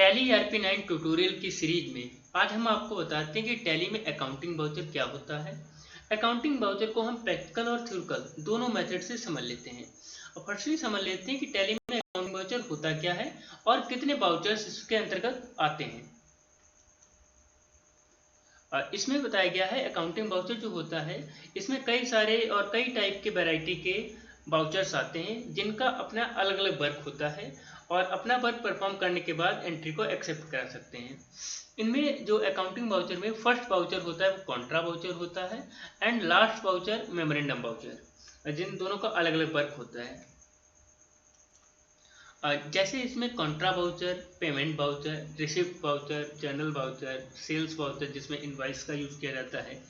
Tally ERP9 tutorial की series में आज हम आपको बताते हैं कि टैली में अकाउंटिंग वाउचर क्या होता है। अकाउंटिंग वाउचर को हम प्रैक्टिकल और थ्योरिकल दोनों मेथड से समझ लेते हैं। और फर्स्टली समझ लेते हैं कि टैली में अकाउंटिंग वाउचर होता क्या है और कितने वाउचर्स इसके अंतर्गत आते हैं। इसमें बताया गया है अकाउंटिंग वाउचर जो होता है इसमें कई सारे और कई टाइप के वैरायटी के वाउचर्स आते हैं जिनका अपना अलग अलग वर्क होता है और अपना वर्क परफॉर्म करने के बाद एंट्री को एक्सेप्ट करा सकते हैं। इनमें जो अकाउंटिंग वाउचर में फर्स्ट वाउचर होता है वो कॉन्ट्रा वाउचर होता है and last voucher memorandum voucher, जिन दोनों का अलग अलग वर्क होता है। जैसे इसमें contra voucher, payment voucher, receipt voucher, journal voucher, sales voucher जिसमें इनवॉइस का यूज किया जाता है,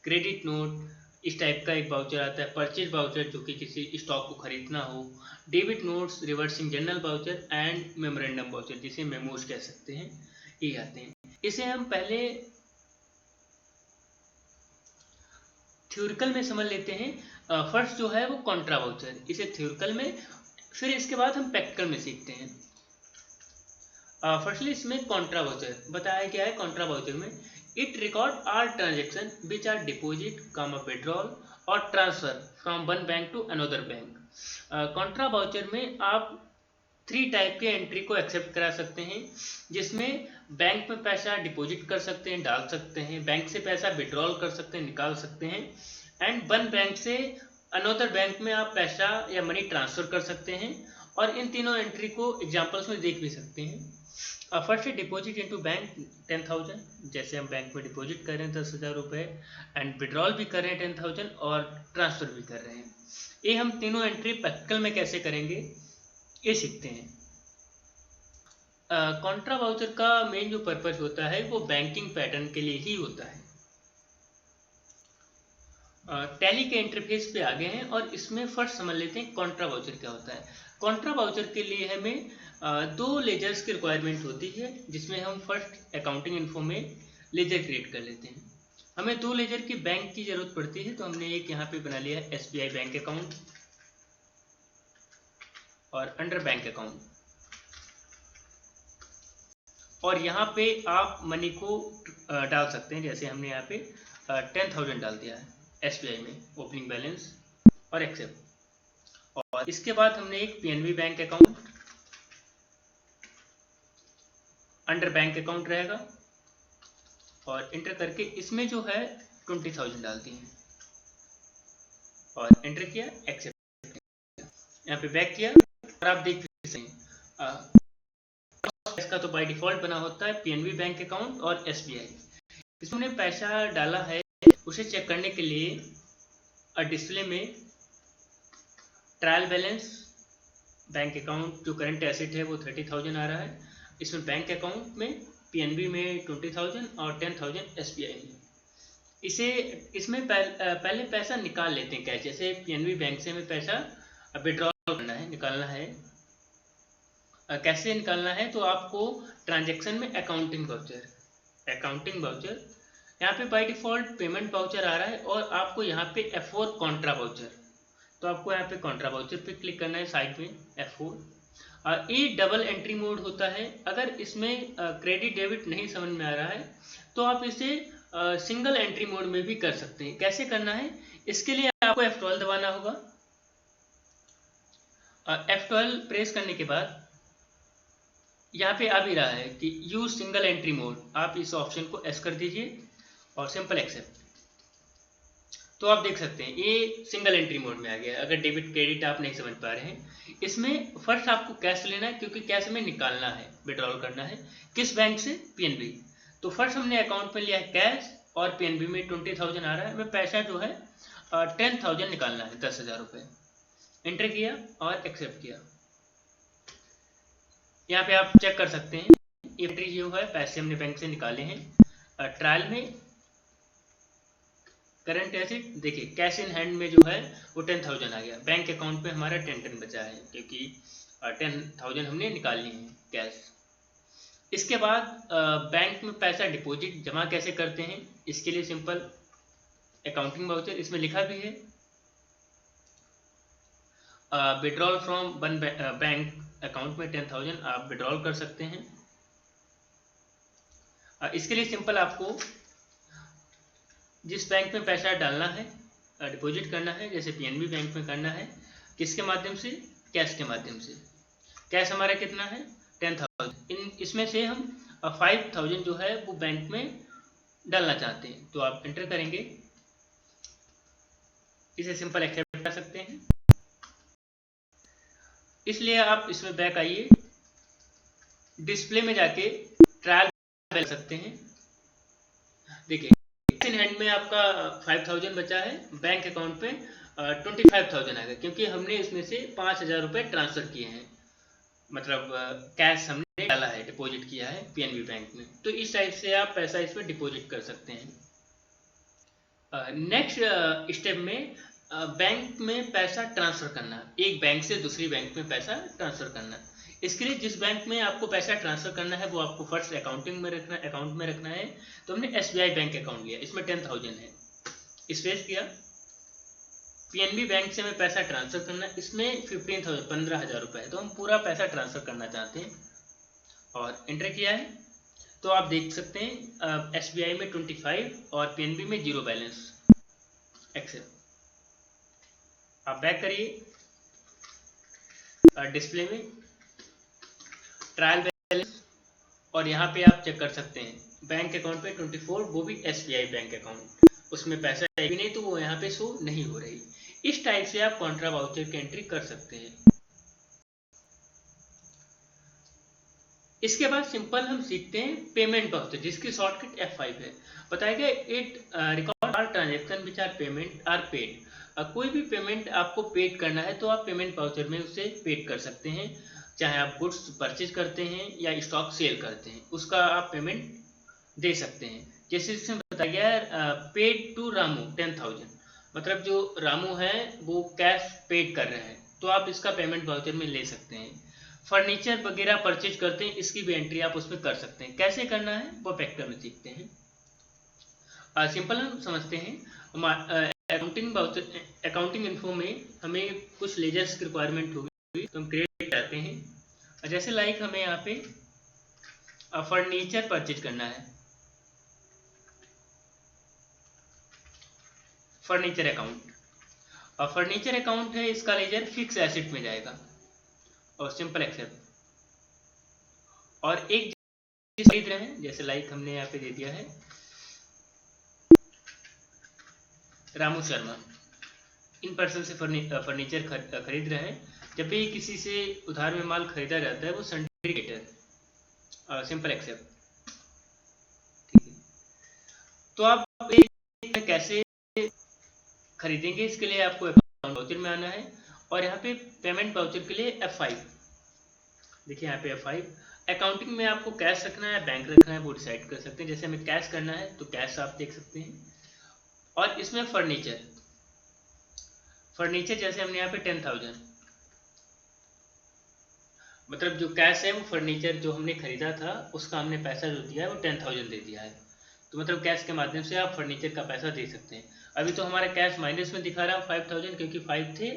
क्रेडिट नोट इस टाइप का एक वाउचर आता है, परचेज वाउचर जो कि किसी स्टॉक को खरीदना हो, debit notes, reversing journal voucher and memorandum voucher जिसे मेमोज कह सकते हैं, ये आते हैं। इसे हम पहले थ्योरिकल में समझ लेते हैं। फर्स्ट जो है वो कॉन्ट्रा वाउचर, इसे थ्योरिकल में, फिर इसके बाद हम प्रैक्टिकल में सीखते हैं। फर्स्टली इसमें कॉन्ट्रा वाउचर बताया गया है। कॉन्ट्रा वाउचर में it record all transaction which are deposit, withdrawal और transfer from one bank to another bank. Contra voucher में आप 3 टाइप के एंट्री को एक्सेप्ट करा सकते हैं, जिसमें बैंक में पैसा डिपॉजिट कर सकते हैं, डाल सकते हैं, बैंक से पैसा विड्रॉल कर सकते हैं, निकाल सकते हैं, एंड वन बैंक से अनदर बैंक में आप पैसा या मनी ट्रांसफर कर सकते हैं। और इन तीनों एंट्री को एग्जांपल्स में देख भी सकते हैं। फर्स्ट डिपॉजिट इनटू बैंक 10,000, जैसे हम बैंक में डिपॉजिट कर रहे हैं 10,000 रुपये एंड विड्रॉल भी कर रहे हैं 10,000 और ट्रांसफर भी कर रहे हैं। ये हम तीनों एंट्री प्रैक्टिकल में कैसे करेंगे ये सीखते हैं। कॉन्ट्रा वाउचर का मेन जो पर्पज होता है वो बैंकिंग पैटर्न के लिए ही होता है। टैली के इंटरफेस पे आ गए हैं और इसमें फर्स्ट समझ लेते हैं कॉन्ट्रा वाउचर क्या होता है। कॉन्ट्रा वाउचर के लिए हमें 2 लेजर्स की रिक्वायरमेंट होती है, जिसमें हम फर्स्ट अकाउंटिंग इन्फो में लेजर क्रिएट कर लेते हैं। हमें 2 लेजर की बैंक की जरूरत पड़ती है, तो हमने एक यहाँ पे बना लिया है SBI बैंक अकाउंट और अंडर बैंक अकाउंट। और यहाँ पे आप मनी को डाल सकते हैं, जैसे हमने यहाँ पे 10,000 डाल दिया है SBI में, ओपनिंग बैलेंस और एक्सेप्ट। और इसके बाद हमने एक PNB bank account under bank account रहेगा और इंटर करके इसमें जो है 20,000 डालती हैं और एंटर किया, एक्सेप्ट किया, यहाँ पे बैक किया और आप देख सकते हैं इसका तो बाय डिफॉल्ट बना होता है PNB बैंक अकाउंट और SBI। इसमें पैसा डाला है उसे चेक करने के लिए डिस्प्ले में ट्रायल बैलेंस बैंक अकाउंट जो करंट एसेट है वो 30,000 आ रहा है। इसमें बैंक अकाउंट में PNB में 20,000 और 10,000 SBI में। इसमें पहले पैसा निकाल लेते हैं कैश। जैसे PNB बैंक से हमें पैसा विड्रॉल करना है, निकालना है। कैसे निकालना है, तो आपको ट्रांजैक्शन में अकाउंटिंग वाउचर यहाँ पे बाय डिफॉल्ट पेमेंट वाउचर आ रहा है और आपको यहाँ पे F4 कॉन्ट्रा वाउचर, तो आपको यहाँ पे कॉन्ट्रा वाउचर पे क्लिक करना है साइड में F4। ये डबल एंट्री मोड होता है। अगर इसमें क्रेडिट डेबिट नहीं समझ में आ रहा है तो आप इसे सिंगल एंट्री मोड में भी कर सकते हैं। कैसे करना है, इसके लिए आपको F12 दबाना होगा। F12 प्रेस करने के बाद यहाँ पे आ भी रहा है कि यूज सिंगल एंट्री मोड, आप इस ऑप्शन को एस कर दीजिए और सिंपल एक्सेप्ट। तो आप देख सकते हैं ये सिंगल एंट्री मोड में आ गया है। अगर डेबिट क्रेडिट आप नहीं समझ पा रहे हैं, इसमें फर्स्ट आपको कैश लेना है क्योंकि कैश में निकालना है, विड्रॉल करना है। किस बैंक से? PNB। तो फर्स्ट हमने अकाउंट में लिया है कैश और PNB में 20,000 आ रहा है। हमें पैसा जो है 10,000 निकालना है, 10,000 रुपये। एंटर किया और एक्सेप्ट किया। यहाँ पे आप चेक कर सकते हैं एंट्री जो है पैसे हमने बैंक से निकाले हैं। ट्रायल में करंट एसेट देखिए कैश इन हैंड में जो है वो 10,000 आ गया। बैंक अकाउंट में हमारा 10 बचा है क्योंकि 10,000 हमने निकाल लिए हैं कैश। इसके बाद बैंक में पैसा डिपॉजिट जमा कैसे करते हैं, इसके लिए सिंपल अकाउंटिंग वाउचर, इसमें लिखा भी है withdrawal from one bank account में 10,000 आप विड्रॉल कर सकते हैं। इसके लिए सिंपल आपको जिस बैंक में पैसा डालना है, डिपॉजिट करना है, जैसे पीएनबी बैंक में करना है, किसके माध्यम से? कैश के माध्यम से। कैश हमारा कितना है? 10,000। इसमें से हम 5,000 जो है वो बैंक में डालना चाहते हैं, तो आप एंटर करेंगे, इसे सिंपल एक्सेप्ट कर सकते हैं। इसलिए आप इसमें बैक आइए, डिस्प्ले में जाके ट्रायल कर सकते हैं। देखिए इन हैंड में आपका 5,000 बचा है, बैंक अकाउंट पे 25,000 आएगा, क्योंकि हमने इसमें से 5,000 रुपये ट्रांसफर किए हैं, मतलब कैश हमने डाला है, डिपॉजिट किया है पीएनबी बैंक में। तो इस टाइप से आप पैसा इसमें डिपॉजिट कर सकते हैं। नेक्स्ट स्टेप में बैंक में पैसा ट्रांसफर करना, एक बैंक से दूसरी बैंक में पैसा ट्रांसफर करना। इसके लिए जिस बैंक में आपको पैसा ट्रांसफर करना है वो आपको फर्स्ट अकाउंट में रखना है। तो हमने एसबीआई बैंक अकाउंट लिया, इसमें 10,000 है, स्पेस किया। पीएनबी बैंक से हमें पैसा ट्रांसफर करना, इसमें 15,000 रुपये है, तो हम पूरा पैसा ट्रांसफर करना चाहते हैं और एंटर किया है। तो आप देख सकते हैं एसबीआई में 25 और पीएनबी में 0 बैलेंस, एक्सेप्ट। आप बैक करिए, डिस्प्ले में ट्रायल बैलेंस, और यहाँ पे आप चेक कर सकते हैं बैंक अकाउंट पे 24, वो भी एसबीआई बैंक अकाउंट, उसमें पैसा है भी नहीं, तो वो यहाँ पे शो नहीं हो रही। इस टाइप से आप कॉन्ट्रा वाउचर की एंट्री कर सकते हैं। इसके बाद सिंपल हम सीखते हैं पेमेंट वाउचर, जिसकी शॉर्टकट F5 है। बताया गया it record all transaction which are payment are paid. कोई भी पेमेंट आपको पेड करना है तो आप पेमेंट वाउचर में उसे पेड कर सकते हैं, चाहे आप गुड्स परचेज करते हैं या स्टॉक सेल करते हैं, उसका आप पेमेंट दे सकते हैं। जैसे इसमें बताया गया है पेड टू रामू 10,000, मतलब जो रामू है वो कैश पेड कर रहे हैं, तो आप इसका पेमेंट वाउचर में ले सकते हैं। फर्नीचर वगैरह परचेज करते हैं, इसकी भी एंट्री आप उसमें कर सकते हैं। कैसे करना है वो फैक्टर में सीखते हैं। सिंपल हम समझते हैं, अकाउंटिंग इन्फो में हमें कुछ लेजर्स की रिक्वायरमेंट होगी, तो हम क्रिएट करते हैं। जैसे लाइक हमें यहाँ पे फर्नीचर परचेज करना है, फर्नीचर अकाउंट, और फर्नीचर अकाउंट है, इसका लेजर फिक्स एसेट में जाएगा और सिंपल एक्सेप्ट। और एक खरीद रहे हैं, जैसे लाइक हमने यहाँ पे दे दिया है रामू शर्मा, इन पर्सन से फर्नीचर खरीद रहे हैं। जब भी किसी से उधार में माल खरीदा जाता है वो सिंडिकेटर, सिंपल एक्सेप्ट, ठीक है। तो आप कैसे खरीदेंगे, इसके लिए आपको अकाउंट वाउचर में आना है, और यहाँ पे पेमेंट वाउचर के लिए F5, देखिए यहाँ पे F5। अकाउंटिंग में आपको कैश रखना है, बैंक रखना है, वो डिसाइड कर सकते हैं। जैसे हमें कैश करना है तो कैश आप देख सकते हैं, और इसमें फर्नीचर जैसे हमने यहाँ पे 10,000, मतलब जो कैश है वो फर्नीचर जो हमने खरीदा था उसका हमने पैसा जो दिया है वो 10,000 दे दिया है, तो मतलब कैश के माध्यम से आप फर्नीचर का पैसा दे सकते हैं। अभी तो हमारा कैश माइनस में दिखा रहा है 5,000, क्योंकि 5 थे,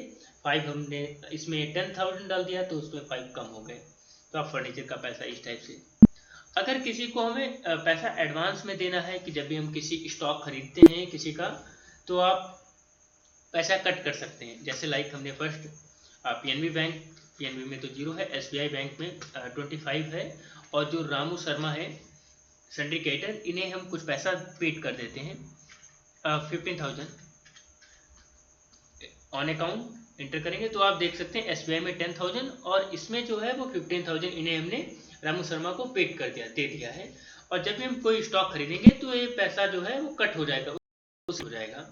5 हमने इसमें 10,000 डाल दिया तो उसमें 5 कम हो गए। तो आप फर्नीचर का पैसा इस टाइप से। अगर किसी को हमें पैसा एडवांस में देना है, कि जब भी हम किसी स्टॉक खरीदते हैं किसी का, तो आप पैसा कट कर सकते हैं। जैसे लाइक हमने फर्स्ट पीएनबी में तो 0 है, एसबीआई बैंक में 25 है, और जो रामू शर्मा है सिंडिकेटर, इन्हें हम कुछ पैसा पेड कर देते हैं 15,000 ऑन अकाउंट। एंटर करेंगे तो आप देख सकते हैं एसबीआई में 10,000, और इसमें जो है वो 15,000 इन्हें हमने रामू शर्मा को पेड कर दे दिया है। और जब भी हम कोई स्टॉक खरीदेंगे तो ये पैसा जो है वो कट हो जाएगा, हो जाएगा।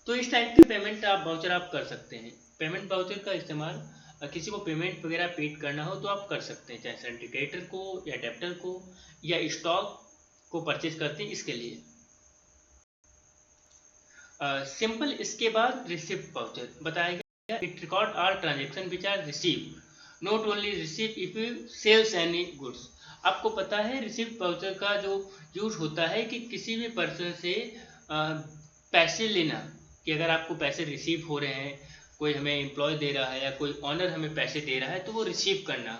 तो इस टाइप के पेमेंट आप वाउचर आप कर सकते हैं। पेमेंट वाउचर का इस्तेमाल किसी को पेमेंट वगैरह पेड करना हो तो आप कर सकते हैं, चाहे सिंडिकेटर को या डेप्टर को या स्टॉक को परचेज करते हैं, इसके लिए सिंपल। इसके बाद रिसिप्ट वाउचर बताया गया, it record all transaction which are receive, not only receive if you sales any goods. आपको पता है रिसिप्ट वाउचर का जो यूज होता है कि किसी भी पर्सन से पैसे लेना, कि अगर आपको पैसे रिसीव हो रहे हैं, कोई हमें एम्प्लॉय दे रहा है या कोई ऑनर हमें पैसे दे रहा है तो वो रिसीव करना,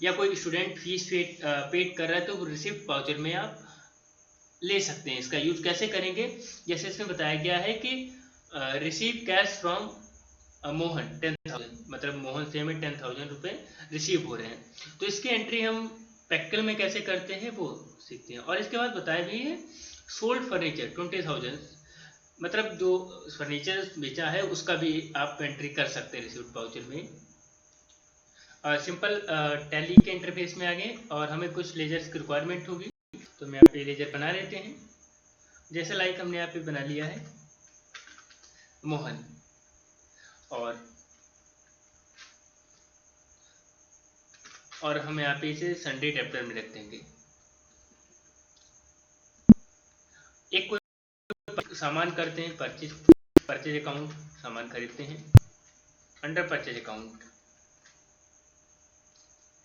या कोई स्टूडेंट फीस पेड कर रहा है तो वो रिसिप्ट वाउचर में आप ले सकते हैं। इसका यूज कैसे करेंगे, जैसे इसमें बताया गया है कि रिसीव कैश फ्रॉम मोहन 10,000, मतलब मोहन से हमें 10,000 रुपये रिसीव हो रहे हैं। तो इसकी एंट्री हम प्रैक्टिकल में कैसे करते हैं वो सीखते हैं। और इसके बाद बताया भी है सोल्ड फर्नीचर 20,000, मतलब जो फर्नीचर बेचा है उसका भी आप एंट्री कर सकते हैं रिसीव्ड वाउचर में। सिंपल टैली के इंटरफेस में आ गए और हमें कुछ लेजर्स की रिक्वायरमेंट होगी, तो हम यहाँ पे लेजर बना लेते हैं। जैसे लाइक हमने यहाँ पे बना लिया है मोहन, और हम यहाँ पे इसे संडे चैप्टर में रख देंगे। एक कोई सामान करते हैं परचेज, परचेज अकाउंट, सामान खरीदते हैं अंडर परचेज अकाउंट,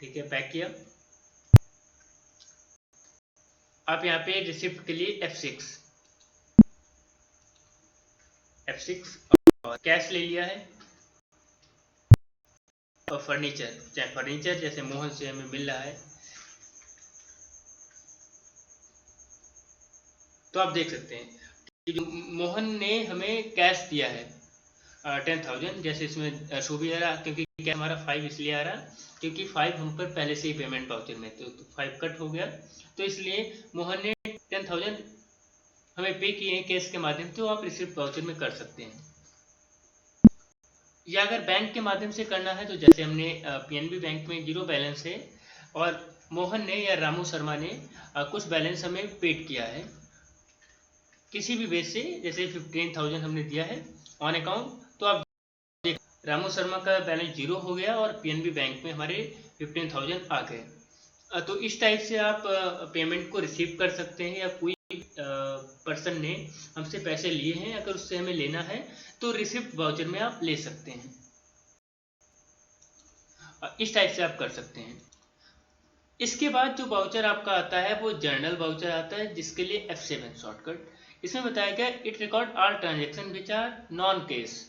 ठीक है, पैक किया। आप यहाँ पे रिसिप्ट के लिए F6 और कैश ले लिया है। और फर्नीचर, चाहे फर्नीचर जैसे मोहन से हमें मिल रहा है, तो आप देख सकते हैं कि मोहन ने हमें कैश दिया है 10,000, जैसे इसमें शो भी आ रहा, क्योंकि क्या हमारा 5 इसलिए आ रहा क्योंकि 5 हम पर पहले से ही पेमेंट वाउचर में थे, तो 5 कट हो गया, तो इसलिए मोहन ने 10,000 हमें पे किए हैं कैश के माध्यम से, तो आप रिसिप्ट वाउचर में कर सकते हैं। या अगर बैंक के माध्यम से करना है तो जैसे हमने PNB बैंक में 0 बैलेंस है और मोहन ने या रामू शर्मा ने कुछ बैलेंस हमें पेड किया है किसी भी बेस से, जैसे 15,000 हमने दिया है ऑन अकाउंट, तो आप देख रामू शर्मा का बैलेंस 0 हो गया और PNB बैंक में हमारे 15,000 आ गए। तो इस टाइप से आप पेमेंट को रिसीव कर सकते हैं, या कोई पर्सन ने हमसे पैसे लिए हैं अगर उससे हमें लेना है तो रिसिप्ट वाउचर में आप ले सकते हैं। इस टाइप से आप कर सकते हैं। इसके बाद जो वाउचर आपका आता है वो जर्नल वाउचर आता है, जिसके लिए F7 शॉर्टकट। इसमें बताया गया it record all transaction which are non cash.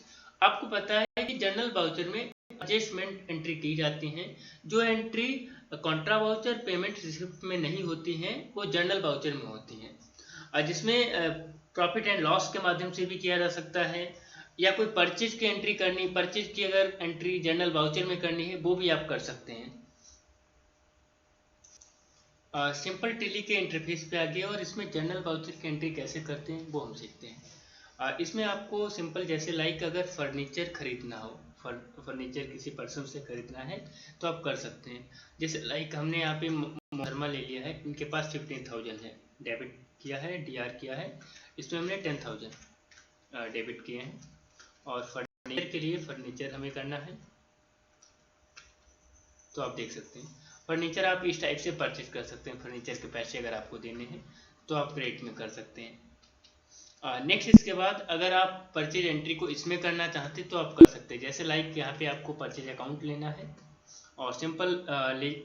आपको पता है कि जर्नल वाउचर में एडजस्टमेंट एंट्री की जाती हैं, जो entry contra voucher payment receipt में नहीं होती हैं वो जर्नल वाउचर में होती हैं, जिसमें प्रॉफिट एंड लॉस के माध्यम से भी किया जा सकता है, या कोई परचेज की एंट्री करनी, परचेज की अगर एंट्री जर्नल वाउचर में करनी है वो भी आप कर सकते हैं। सिंपल टेली के इंटरफेस पे आ गया और इसमें जर्नल वाउचर की एंट्री कैसे करते हैं वो हम सीखते हैं। इसमें आपको सिंपल जैसे लाइक अगर फर्नीचर खरीदना हो, फर्नीचर किसी पर्सन से खरीदना है तो आप कर सकते हैं। जैसे लाइक हमने यहाँ पे शर्मा ले लिया है, इनके पास 15,000 है, डेबिट किया है, DR किया है, इसमें हमने 10,000 डेबिट किए हैं। और फर्नीचर के लिए फर्नीचर हमें करना है, तो आप देख सकते हैं फर्नीचर आप इस टाइप से परचेज कर सकते हैं। फर्नीचर के पैसे अगर आपको देने हैं तो आप क्रेडिट में कर सकते हैं। नेक्स्ट इसके बाद अगर आप परचेज एंट्री को इसमें करना चाहते तो आप कर सकते हैं। जैसे लाइक यहाँ पे आपको परचेज अकाउंट लेना है और सिंपल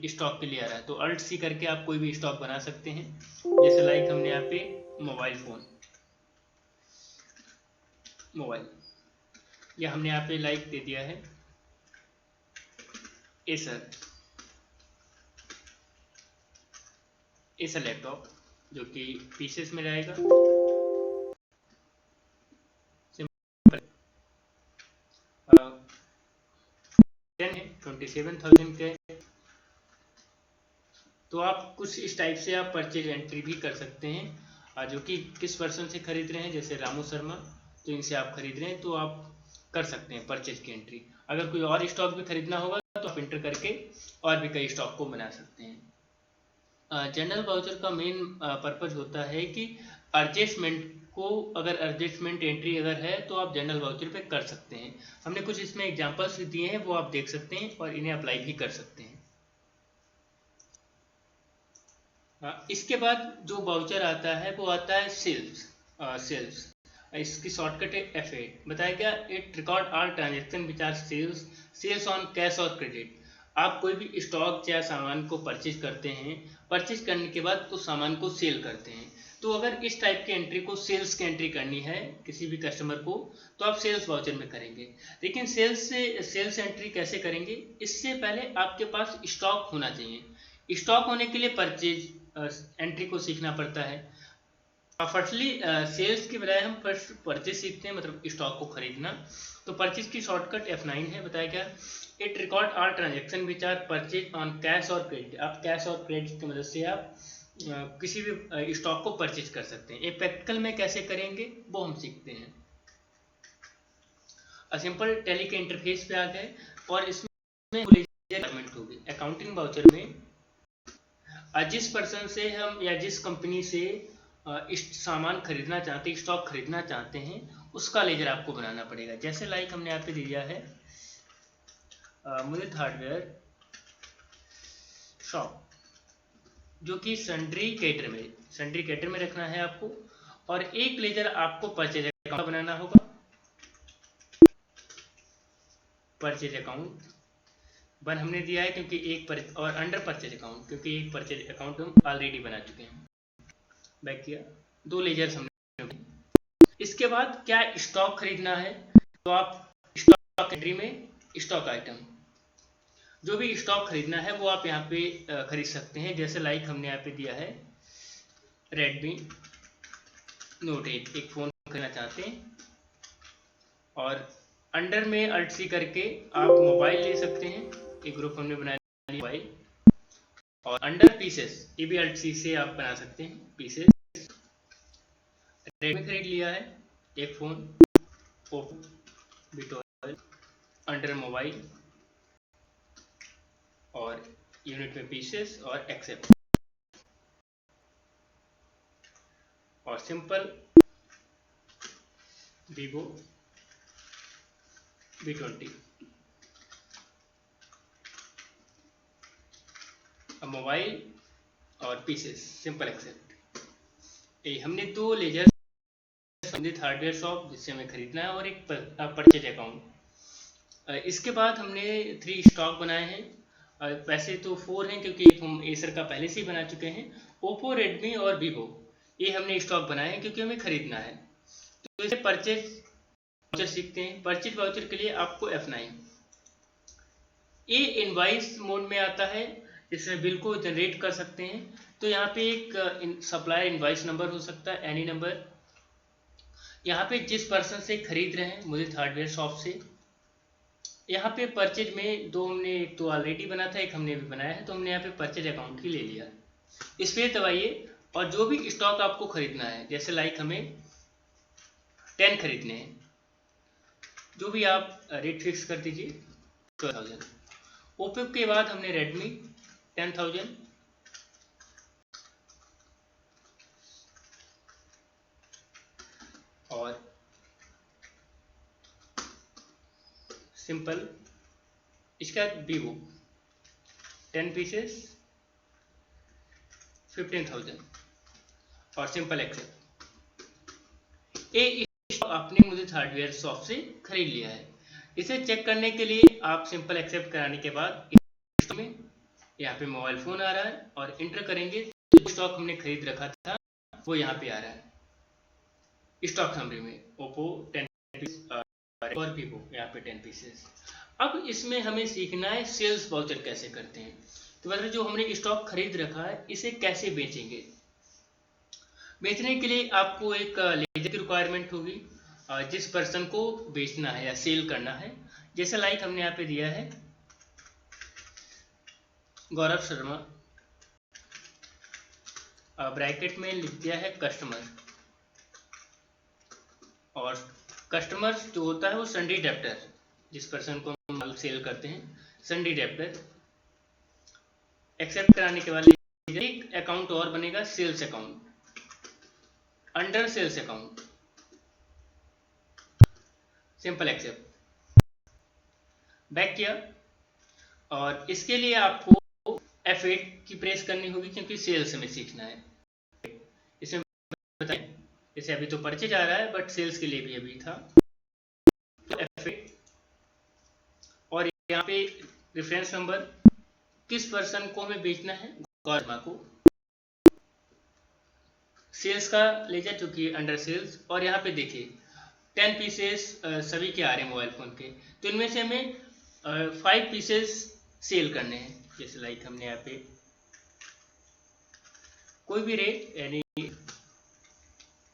स्टॉक के लिए आ रहा है तो Alt C करके आप कोई भी स्टॉक बना सकते हैं। जैसे लाइक हमने यहाँ पे मोबाइल या हमने यहाँ पे लाइक दे दिया है एसर लैपटॉप, जो कि पीसेस में रहेगा। है 27,000 के, तो आप कुछ इस टाइप से आप परचेज एंट्री भी कर सकते हैं, जो कि किस पर्सन से खरीद रहे हैं, जैसे रामू शर्मा, तो इनसे आप खरीद रहे हैं तो आप कर सकते हैं परचेज की एंट्री। अगर कोई और स्टॉक भी खरीदना होगा तो आप इंटर करके और भी कई स्टॉक को बना सकते हैं। जनरल वाउचर का मेन पर्पज होता है कि एडजस्टमेंट को, अगर एडजस्टमेंट एंट्री अगर है तो आप जनरल वाउचर पे कर सकते हैं। हमने कुछ इसमें एग्जांपल्स भी दिए हैं, वो आप देख सकते हैं और इन्हें अप्लाई भी कर सकते हैं। इसके बाद जो वाउचर आता है वो आता है सेल्स। इसकी शॉर्टकट है F8। बताया गया it record all transaction which are sales on cash और क्रेडिट। आप कोई भी स्टॉक या सामान को परचेज करते हैं, परचेज करने के बाद उस सामान को सेल करते हैं, तो अगर इस टाइप की एंट्री को सेल्स की एंट्री करनी है किसी भी कस्टमर को तो आप सेल्स वाउचर में करेंगे। लेकिन सेल्स एंट्री कैसे करेंगे, इससे पहले आपके पास स्टॉक होना चाहिए। स्टॉक होने के लिए परचेज एंट्री को सीखना पड़ता है। फर्स्टली सेल्स की बजाय हम फर्स्ट परचेज सीखते हैं, मतलब स्टॉक को खरीदना। तो परचेज की शॉर्टकट F9 है। बताया क्या, it record all transaction which are purchase on cash और क्रेडिट। आप कैश और क्रेडिट की मदद से आप किसी भी स्टॉक को परचेज कर सकते हैं। ये प्रैक्टिकल में कैसे करेंगे वो हम सीखते हैं। सिंपल टैली के इंटरफेस पे आ गए और इसमें रिक्वायरमेंट होगी अकाउंटिंग वाउचर में। जिस पर्सन से हम या जिस कंपनी से सामान खरीदना चाहते हैं, स्टॉक खरीदना चाहते हैं, उसका लेजर आपको बनाना पड़ेगा। जैसे लाइक हमने यहाँ पे दिया है मुदित हार्डवेयर शॉप, जो कि सन्ड्री कैटर में रखना है आपको। और एक लेजर आपको परचेज अकाउंट बनाना होगा। परचेज अकाउंट 1 हमने दिया है क्योंकि एक और अंडर परचेज अकाउंट, क्योंकि एक परचेज अकाउंट हम ऑलरेडी बना चुके हैं। बैक किया, 2 लेजर्स हमने। इसके बाद क्या स्टॉक खरीदना है, तो आप स्टॉक कैटेगरी में स्टॉक आइटम, जो भी स्टॉक खरीदना है वो आप यहाँ पे खरीद सकते हैं। जैसे लाइक हमने यहाँ पे दिया है Redmi Note 8, एक फ़ोन खरीदना चाहते हैं, और अंडर में Alt C करके आप मोबाइल ले सकते हैं। एक ग्रुप हमने बनाया मोबाइल, और अंडर पीसेस, ये भी Alt C से आप बना सकते हैं पीसेस। रेडमी खरीद लिया है एक phone, Oppo B12 under mobile, और यूनिट में पीसेस और एक्सेप्ट, और सिंपल Vivo B20 मोबाइल और पीसेस, सिंपल एक्सेप्ट। ये हमने 2 लेजर संबंधित हार्डवेयर शॉप जिससे हमें खरीदना है, और एक परचेज अकाउंट। इसके बाद हमने 3 स्टॉक बनाए हैं। वैसे तो 4 हैं क्योंकि हम एसर का पहले से ही बना चुके हैं। ओप्पो, रेडमी और वीवो, ये हमने स्टॉक बनाए हैं क्योंकि हमें खरीदना है। तो इसे परचेज वाउचर सीखते हैं। परचेज वाउचर के लिए आपको F9, ये इनवाइस मोड में आता है, इसमें बिल को जनरेट कर सकते हैं। तो यहाँ पे एक सप्लायर इनवाइस नंबर हो सकता है, एनी नंबर। यहाँ पे जिस पर्सन से खरीद रहे हैं, मुझे हार्डवेयर शॉप से, यहाँ पे परचेज में 2 हमने, एक तो ऑलरेडी बना था, एक हमने भी बनाया है, तो हमने यहाँ पे परचेज अकाउंट ही ले लिया। इस पर दबाइए, और जो भी स्टॉक आपको खरीदना है, जैसे लाइक हमें 10 खरीदने हैं, जो भी आप रेट फिक्स कर दीजिए 12,000। ओप्पो के बाद हमने रेडमी 10,000, और सिंपल इसका वीवो 10 पीसेस 15,000, और सिंपल एक्सेप्ट। ये आपने मुझे हार्डवेयर शॉप से खरीद लिया है। इसे चेक करने के लिए आप सिंपल एक्सेप्ट कराने के बाद में यहाँ पे मोबाइल फोन आ रहा है, और इंटर करेंगे तो स्टॉक हमने खरीद रखा था वो यहाँ पे आ रहा है स्टॉक समरी में। ओप्पो 10 पीस और वीवो यहाँ पे 10 पीसेस। अब इसमें हमें सीखना है सेल्स वाउचर कैसे करते हैं। तो मतलब जो हमने स्टॉक खरीद रखा है, इसे कैसे बेचेंगे। बेचने के लिए आपको एक लेजर की रिक्वायरमेंट होगी, जिस पर्सन को बेचना है या सेल करना है। जैसे लाइक हमने यहाँ पे दिया है गौरव शर्मा, ब्रैकेट में लिख दिया है कस्टमर, और कस्टमर जो होता है वो सन्डी डेप्टर, जिस पर्सन को हम माल सेल करते हैं, सन्डी डेप्टर। एक्सेप्ट कराने के बाद एक अकाउंट और बनेगा, sales account, under sales account, simple accept. Back किया, और इसके लिए आपको F8 की प्रेस करनी होगी क्योंकि सेल्स में सीखना है। इसमें बताएं, जैसे अभी तो परचेज आ रहा है, बट सेल्स के लिए भी अभी था, तो F8, और यहाँ पे रेफरेंस नंबर, किस पर्सन को हमें बेचना है, गौरमा को, सेल्स का लेजर जो कि अंडर सेल्स। और यहाँ पे देखिए 10 पीसेस सभी के आ रहे हैं मोबाइल फोन के, तो इनमें से हमें 5 पीसेस सेल करने हैं। जैसे लाइक हमने यहाँ पे कोई भी रेट, यानी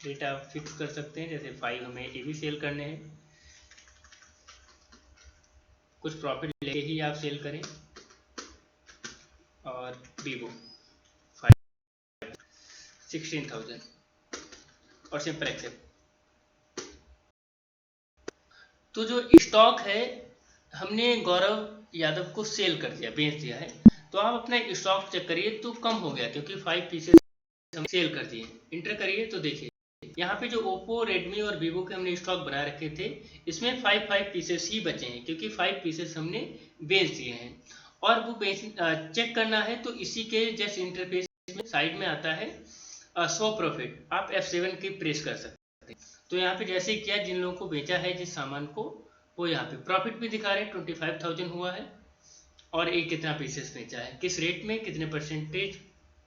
रेट आप फिक्स कर सकते हैं, जैसे 5 हमें ए भी सेल करने हैं, कुछ प्रॉफिट लेके ही आप सेल करें, और वीवो 16,000 और सिंपल एक्सेप्ट। तो जो स्टॉक है हमने गौरव यादव को सेल कर दिया, बेच दिया है, तो आप अपना स्टॉक चेक करिए तो कम हो गया, क्योंकि 5 पीसेस हम सेल कर दिए। इंटर करिए तो देखिए यहाँ पे जो ओप्पो, रेडमी और वीवो के हमने स्टॉक बना रखे थे, इसमें 5 पीसेस ही बचे हैं, क्योंकि 5 पीसेस हमने बेच दिए हैं। और वो चेक करना है तो इसी के जस्ट इंटरफेस में साइड में आता है शो प्रॉफिट, आप F7 की प्रेस कर सकते हैं। तो यहाँ पे जैसे किया, जिन लोगों को बेचा है जिस सामान को, वो यहाँ पे प्रॉफिट भी दिखा रहे हैं, 25,000 हुआ है, और एक कितना पीसेस बेचा है, किस रेट में, कितने परसेंटेज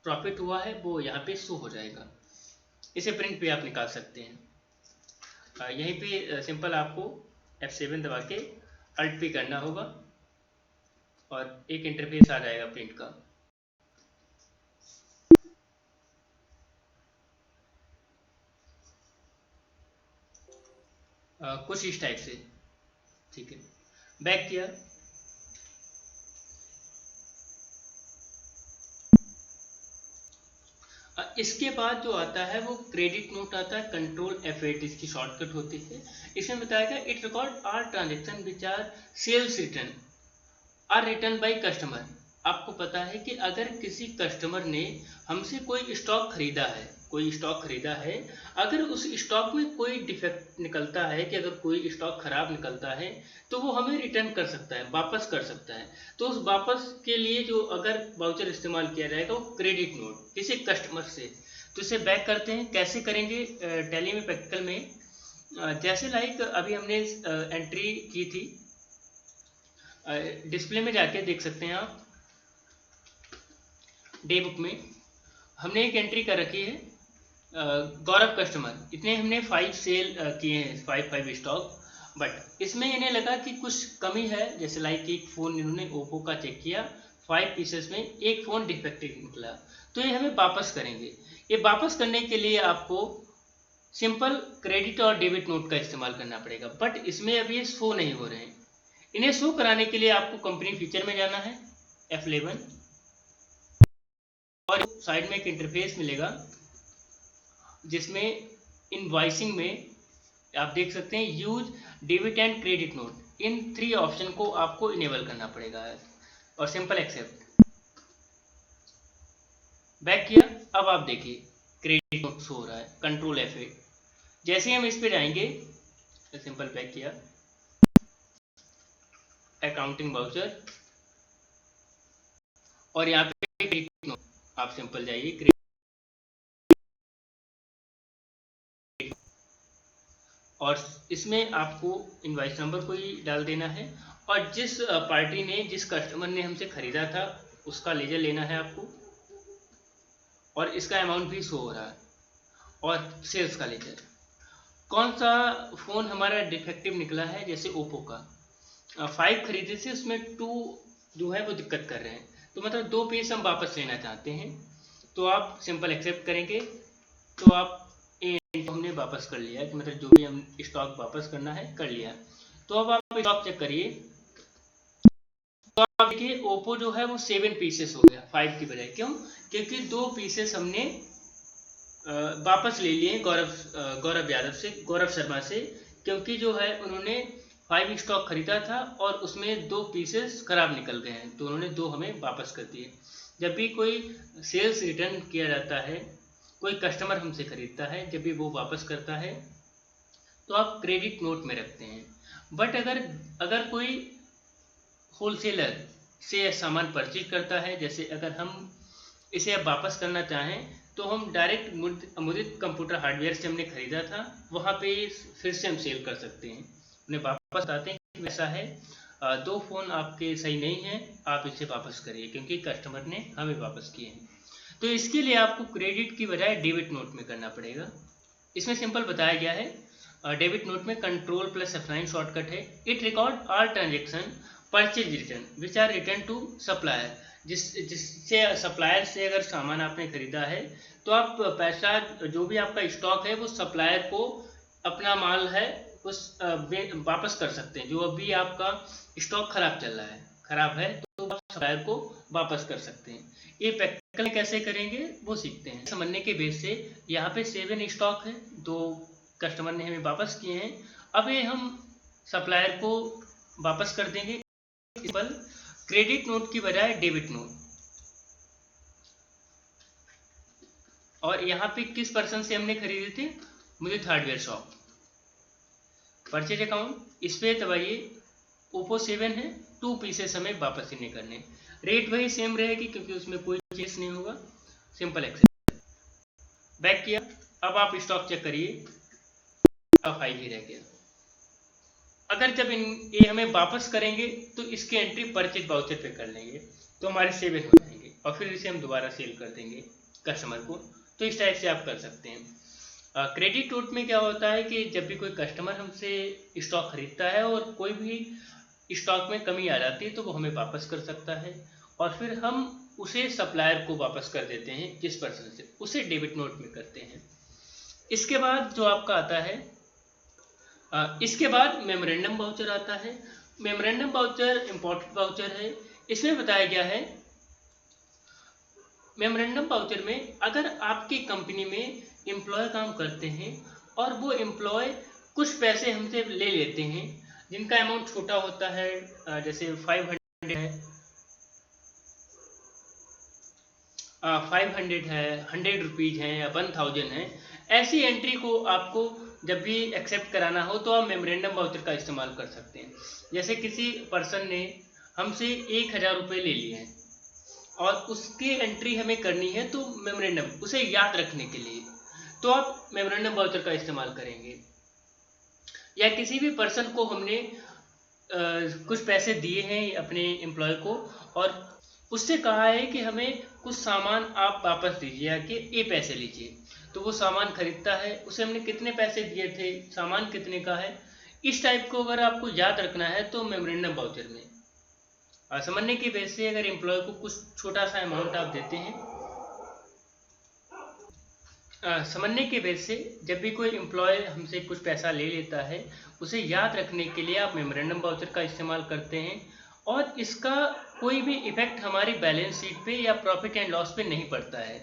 प्रॉफिट हुआ है, वो यहाँ पे शो हो जाएगा। इसे प्रिंट पे आप निकाल सकते हैं। यहीं पे सिंपल आपको F7 दबा के अल्ट पे करना होगा और एक इंटरफेस आ जाएगा प्रिंट का। कुछ इस टाइप से, ठीक है। बैक किया, इसके बाद जो आता है वो क्रेडिट नोट आता है, कंट्रोल F8 इसकी शॉर्टकट होती है। इसमें बताएगा it record are transaction which are sales return are return by customer. आपको पता है कि अगर किसी कस्टमर ने हमसे कोई स्टॉक खरीदा है, अगर उस स्टॉक में कोई डिफेक्ट निकलता है, कि अगर कोई स्टॉक खराब निकलता है, तो वो हमें रिटर्न कर सकता है, वापस कर सकता है। तो उस वापस के लिए जो अगर वाउचर इस्तेमाल किया जाएगा वो क्रेडिट नोट किसी कस्टमर से। तो इसे बैक करते हैं, कैसे करेंगे टैली में, प्रैक्टिकल में। जैसे लाइक अभी हमने एंट्री की थी, डिस्प्ले में जाके देख सकते हैं आप, डे बुक में हमने एक एंट्री कर रखी है, गौरव कस्टमर, इतने हमने 5 सेल किए हैं, 5 स्टॉक। बट इसमें इन्हें लगा कि कुछ कमी है, जैसे लाइक एक फ़ोन इन्होंने ओप्पो का चेक किया, 5 पीसेस में एक फ़ोन डिफेक्टिव निकला, तो ये हमें वापस करेंगे। ये वापस करने के लिए आपको सिंपल क्रेडिट और डेबिट नोट का इस्तेमाल करना पड़ेगा, बट इसमें अभी ये शो नहीं हो रहे हैं। इन्हें शो कराने के लिए आपको कंपनी फीचर में जाना है, F11, और साइड में एक इंटरफेस मिलेगा जिसमें इनवॉइसिंग में आप देख सकते हैं use debit and credit note, in 3 option को आपको इनेबल करना पड़ेगा, और सिंपल एक्सेप्ट। बैक किया, अब आप देखिए क्रेडिट नोट शो हो रहा है, कंट्रोल F8। जैसे हम इस पे जाएंगे, सिंपल बैक किया, अकाउंटिंग वाउचर, और यहाँ पे क्रेडिट नोट, आप सिंपल जाइए क्रेडिट, और इसमें आपको इनवॉइस नंबर को ही डाल देना है, और जिस पार्टी ने, जिस कस्टमर ने हमसे खरीदा था उसका लेजर लेना है आपको, और इसका अमाउंट भी शो हो रहा है, और सेल्स का लेजर। कौन सा फ़ोन हमारा डिफेक्टिव निकला है, जैसे ओप्पो का 5 खरीदे थे, उसमें 2 जो है वो दिक्कत कर रहे हैं, तो मतलब 2 पीस हम वापस लेना चाहते हैं, तो आप सिंपल एक्सेप्ट करेंगे, तो आप हमने वापस कर लिया, कि मतलब जो भी हम स्टॉक वापस करना है कर लिया। तो अब आप स्टॉक चेक करिए, तो आप देखिए ओप्पो जो है वो 7 पीसेस हो गया 5 की बजाय। क्यों? क्योंकि 2 पीसेस हमने वापस ले लिए गौरव यादव से, गौरव शर्मा से, क्योंकि जो है उन्होंने 5 स्टॉक खरीदा था और उसमें 2 पीसेस खराब निकल गए हैं, तो उन्होंने 2 हमें वापस कर दिए। जब भी कोई सेल्स रिटर्न किया जाता है, कोई कस्टमर हमसे खरीदता है, जब भी वो वापस करता है, तो आप क्रेडिट नोट में रखते हैं। बट अगर कोई होलसेलर से सामान परचेज करता है, जैसे अगर हम इसे अब वापस करना चाहें, तो हम डायरेक्ट मुदित कंप्यूटर हार्डवेयर से हमने खरीदा था, वहाँ पे फिर से हम सेल कर सकते हैं, उन्हें वापस आते हैं कि ऐसा है 2 फ़ोन आपके सही नहीं हैं, आप इसे वापस करिए, क्योंकि कस्टमर ने हमें वापस किए हैं। तो इसके लिए आपको क्रेडिट की बजाय डेबिट नोट में करना पड़ेगा। इसमें सिंपल बताया गया है, डेबिट नोट में कंट्रोल प्लस F9 शॉर्टकट है, it record all transaction purchase return which are return to supplier. जिससे सप्लायर से अगर सामान आपने खरीदा है तो आप पैसा, जो भी आपका स्टॉक है वो सप्लायर को अपना माल है उस वापस कर सकते हैं। जो अभी आपका स्टॉक खराब है तो आप सप्लायर को वापस कर सकते हैं। ये प्रैक्टिकल कैसे करेंगे वो सीखते हैं। समझने के बेस से यहाँ पे 7 स्टॉक है, 2 कस्टमर ने हमें वापस किए हैं। अब ये हम सप्लायर को वापस कर देंगे, क्रेडिट नोट की बजाय डेबिट नोट। और यहाँ पे किस पर्सन से हमने खरीदे थे, मुझे हार्डवेयर शॉप। परचेज अकाउंट इस पे दबाइए, ओप्पो 7 है, 2 पीसेस हमें वापस ही नहीं करने। रेट वही सेम रहेगी क्योंकि उसमें कोई चेंज नहीं होगा, सिंपल एक्सेप्ट। बैक किया, अब आप स्टॉक चेक करिए, अब 5 ही रह गया। अगर जब ये हमें वापस करेंगे तो इसकी एंट्री परचेज वाउचर पे कर लेंगे तो हमारे 7 हो जाएंगे और फिर इसे हम दोबारा सेल कर देंगे कस्टमर को। तो इस टाइप से आप कर सकते हैं। क्रेडिट नोट में क्या होता है कि जब भी कोई कस्टमर हमसे स्टॉक खरीदता है और कोई भी स्टॉक में कमी आ जाती है तो वो हमें वापस कर सकता है और फिर हम उसे सप्लायर को वापस कर देते हैं, जिस पर्सन से, उसे डेबिट नोट में करते हैं। इसके बाद जो आपका आता है, इसके बाद मेमोरेंडम वाउचर आता है। मेमोरेंडम वाउचर इंपॉर्टेंट वाउचर है। इसमें बताया गया है, मेमोरेंडम वाउचर में अगर आपकी कंपनी में एम्प्लॉय काम करते हैं और वो एम्प्लॉय कुछ पैसे हमसे ले लेते हैं जिनका अमाउंट छोटा होता है, जैसे 500 है, 500 है, 100 रुपीज़ है या 1000 है, ऐसी एंट्री को आपको जब भी एक्सेप्ट कराना हो तो आप मेमोरेंडम वाउचर का इस्तेमाल कर सकते हैं। जैसे किसी पर्सन ने हमसे 1000 रुपये ले लिए हैं और उसकी एंट्री हमें करनी है तो मेमोरेंडम, उसे याद रखने के लिए तो आप मेमोरेंडम वाउचर का इस्तेमाल करेंगे। या किसी भी पर्सन को हमने कुछ पैसे दिए हैं अपने एम्प्लॉय को और उससे कहा है कि हमें कुछ सामान आप वापस दीजिए, या कि ये पैसे लीजिए, तो वो सामान खरीदता है, उसे हमने कितने पैसे दिए थे, सामान कितने का है, इस टाइप को अगर आपको याद रखना है तो मेमोरेंडम वाउचर में समझने की बेस से अगर एम्प्लॉय को कुछ छोटा सा अमाउंट आप देते हैं, समझने के बेस से जब भी कोई एम्प्लॉय हमसे कुछ पैसा ले लेता है उसे याद रखने के लिए आप मेमोरेंडम वाउचर का इस्तेमाल करते हैं और इसका कोई भी इफेक्ट हमारी बैलेंस शीट पे या प्रॉफिट एंड लॉस पे नहीं पड़ता है।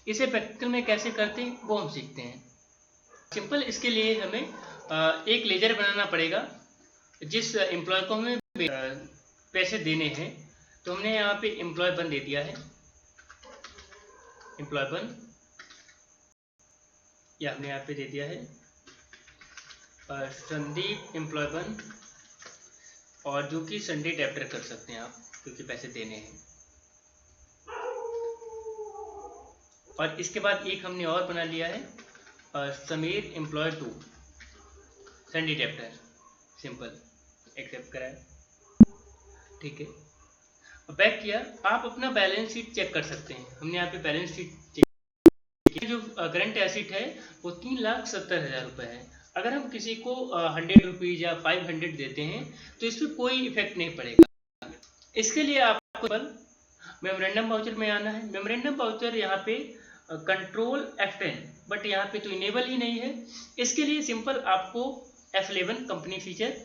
इसे प्रैक्टिकल में कैसे करते हैं वो हम सीखते हैं। सिंपल, इसके लिए हमें एक लेजर बनाना पड़ेगा जिस एम्प्लॉय को हमें पैसे देने हैं। तो हमने यहाँ पे एम्प्लॉय 1 दे दिया है, एम्प्लॉय 1 या हमने यहाँ पे दे दिया है संदीप एम्प्लॉय 1, और जो कि संडे डेप्टर कर सकते हैं आप क्योंकि पैसे देने हैं। और इसके बाद एक हमने और बना लिया है Sameer employ 2 sundry debtor, simple accept कराए, ठीक है। बैक किया, आप अपना बैलेंस शीट चेक कर सकते हैं। हमने यहाँ पे बैलेंस शीट चेक किया, जो करंट एसेट है वो 3,70,000 रुपये है। अगर हम किसी को 100 रुपीज़ या 500 देते हैं तो इस पर कोई इफेक्ट नहीं पड़ेगा। इसके लिए आपको मेमोरेंडम वाउचर में आना है। मेमोरेंडम वाउचर यहाँ पे कंट्रोल F10, बट यहाँ पे तो इनेबल ही नहीं है। इसके लिए सिंपल आपको F11 कंपनी फीचर,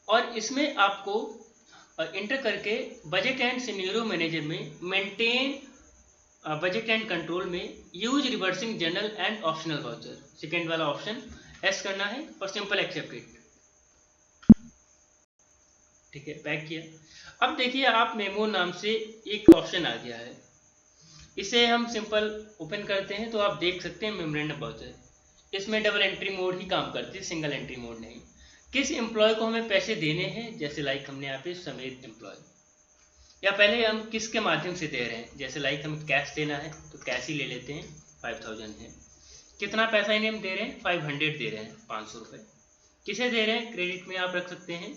और इसमें आपको इंटर करके बजट एंड सिनेरियो मैनेजर में मेंटेन बजट एंड कंट्रोल में use reversing general and optional voucher, second वाला ऑप्शन एस करना है और सिंपल एक्सेप्ट इट, ठीक है। बैक किया, अब देखिए आप मेमो नाम से एक ऑप्शन आ गया है, इसे हम सिंपल ओपन करते हैं तो आप देख सकते हैं मेमोरेंडम वाउचर। इसमें डबल एंट्री मोड ही काम करती है, सिंगल एंट्री मोड नहीं। किस एम्प्लॉय को हमें पैसे देने हैं, जैसे लाइक हमने यहाँ पे समीर एम्प्लॉय, या पहले हम किसके माध्यम से दे रहे हैं, जैसे लाइक हमें कैश देना है तो कैश ही ले लेते हैं, 5000 है। कितना पैसा इन्हें हम दे रहे हैं, 500 दे रहे हैं, 500 रुपये। किसे दे रहे हैं, क्रेडिट में आप रख सकते हैं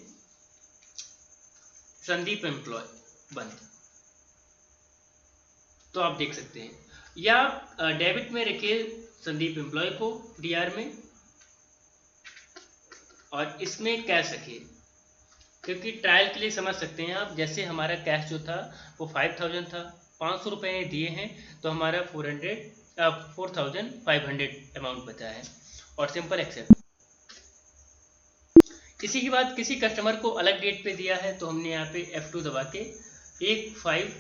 संदीप एम्प्लॉय 1, तो आप देख सकते हैं, या डेबिट में रखिए संदीप एम्प्लॉय को डीआर में, और इसमें कैश रखिए। क्योंकि ट्रायल के लिए समझ सकते हैं आप, जैसे हमारा कैश जो था वो 5000 था, 500 रुपये दिए हैं तो हमारा 4500 अमाउंट बचा है, और सिंपल एक्सेप्ट। इसी के बाद किसी कस्टमर को अलग डेट पे दिया है तो हमने यहाँ पे F2 दबा के 15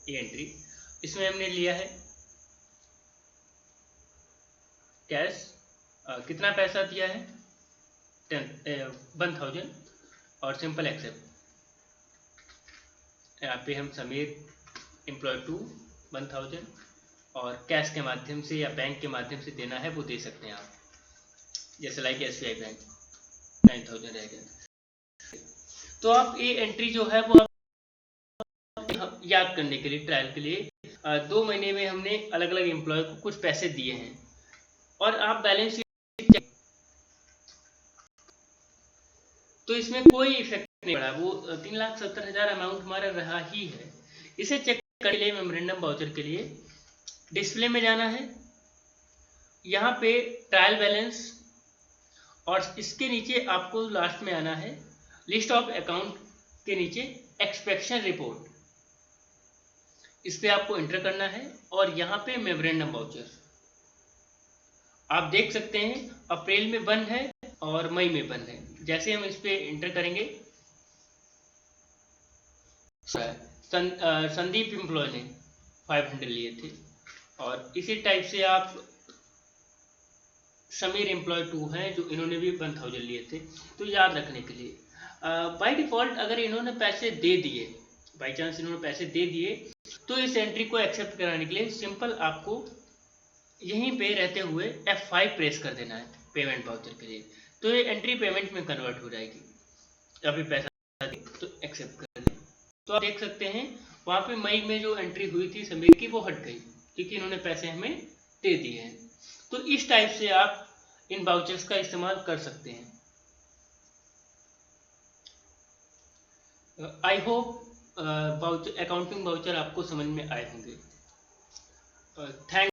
ये एंट्री, इसमें हमने लिया है कैश, कितना पैसा दिया है 1000, और सिंपल एक्सेप्ट। यहाँ पे हम समीर एम्प्लॉय टू 1000, और कैश के माध्यम से या बैंक के माध्यम से देना है वो दे सकते हैं आप, जैसे लाइक SBI बैंक 9000 रहेगा। तो आप ये एंट्री जो है वो आप याद करने के लिए, ट्रायल के लिए 2 महीने में हमने अलग अलग एम्प्लॉय को कुछ पैसे दिए हैं, और आप बैलेंस शीट, तो इसमें कोई इफेक्ट नहीं पड़ा, वो 3,70,000 अमाउंट हमारा रहा ही है। इसे चेक करने के लिए मेमोरेंडम वाउचर के लिए डिस्प्ले में जाना है, यहाँ पे ट्रायल बैलेंस, और इसके नीचे आपको लास्ट में आना है लिस्ट ऑफ अकाउंट के नीचे एक्सपेक्शन रिपोर्ट, इस पे आपको एंटर करना है, और यहाँ पे मेमोरेंडम वाउचर आप देख सकते हैं अप्रैल में बंद है और मई में बंद है। जैसे हम इस पे एंटर करेंगे, संदीप एम्प्लॉय ने 500 लिए थे, और इसी टाइप से आप समीर एम्प्लॉय 2 हैं जो इन्होंने भी 1000 लिए थे। तो याद रखने के लिए बाय डिफॉल्ट अगर इन्होंने पैसे दे दिए, बाई चांस इन्होंने पैसे दे दिए, तो इस एंट्री को एक्सेप्ट कराने के लिए सिंपल आपको यहीं पे रहते हुए F5 प्रेस कर देना है पेमेंट वाउचर के लिए, तो ये एंट्री पेमेंट में कन्वर्ट हो जाएगी। अभी पैसा तो एक्सेप्ट कर लें, तो आप देख सकते हैं वहाँ पे मई में जो एंट्री हुई थी समीर की वो हट गई, क्योंकि इन्होंने पैसे हमें दे दिए हैं। तो इस टाइप से आप इन वाउचर्स का इस्तेमाल कर सकते हैं। आई होप अकाउंटिंग वाउचर आपको समझ में आए होंगे। थैंक